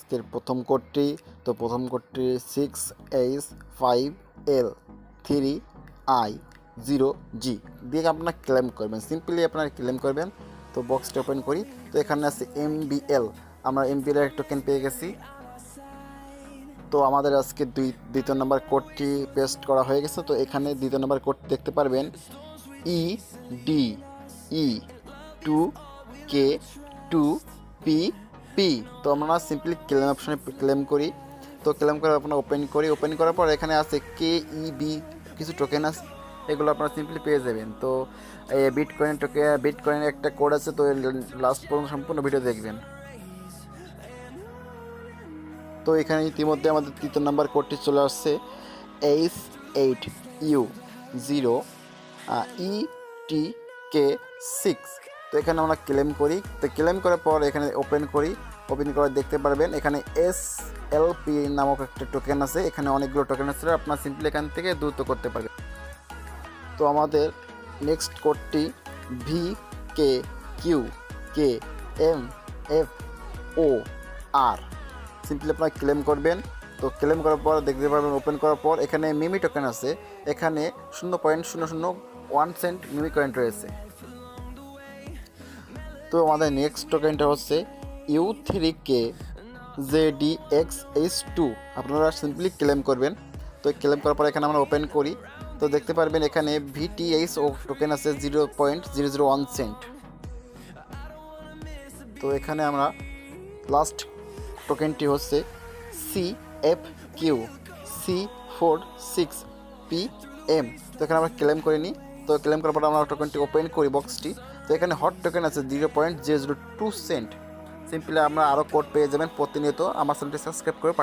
আজকের প্রথম কোডটি, তো প্রথম কোডটি 6H5L3I0G দিয়ে আপনারা ক্লেম করবেন। সিম্পলি আপনারা ক্লেম করবেন। তো বক্সটা ওপেন করি। তো এখানে আছে MBL, আমরা MBL এর টোকেন পেয়ে গেছি। তো আমাদের আজকে দ্বিতীয় নম্বর কোডটি পেস্ট করা হয়ে গেছে। তো এখানে দ্বিতীয় নম্বর কোড দেখতে পারবেন EDE2K2PP। তো আমরা সিম্পলি ক্লেম অপশনে ক্লেম করি। তো ক্লেম করে আপনারা ওপেন করার পর এখানে আছে KEB কিছু টোকেন আছে, এগুলো আপনারা সিম্পলি পেয়ে যাবেন। তো বিটকয়েনের একটা কোড আছে, তো লাস্ট পর্যন্ত সম্পূর্ণ ভিডিও দেখবেন। তো এখানে ইতিমধ্যে আমাদের তৃতীয় নাম্বার কোডটি চলে আসছে H8U0ETK6। তো এখানে আমরা ক্লেম করি। তো ক্লেম করার পর এখানে ওপেন করে দেখতে পারবেন এখানে SLP নামক একটা টোকেন আছে। এখানে অনেকগুলো টোকেন আছে, আপনার সিম্পলি এখান থেকে দ্রুত করতে পারবেন। তো আমাদের নেক্সট কোডটি VKQKMFOR, সিম্পলি আপনারা ক্লেম করবেন। তো ক্লেম করার পর দেখতে পারবেন ওপেন করার পর এখানে মিমি টোকেন আছে। এখানে 0.001 সেন্ট মিমি কয়েন রয়েছে। তো আমাদের নেক্সট টোকেনটা হচ্ছে U3KZDXH2, আপনারা সিম্পলি ক্লেম করবেন। তো ক্লেম করার পর এখানে আমরা ওপেন করি। তো দেখতে পারবেন এখানে VTH টোকেন আছে 0.001 সেন্ট। তো এখানে আমরা লাস্ট টোকেনটি হচ্ছে CFQC46PM। তো এখানে আমরা ক্লেম করে নিই। তো ক্লেম করার পর আমরা টোকেনটি ওপেন করি বক্সটি। তো এখানে হট টোকেন আছে 0.002 সেন্ট। সিম্পলি আমরা আরও কোড পেয়ে যাবেন প্রতিনিয়ত। আমার চ্যানেলটি সাবস্ক্রাইব করে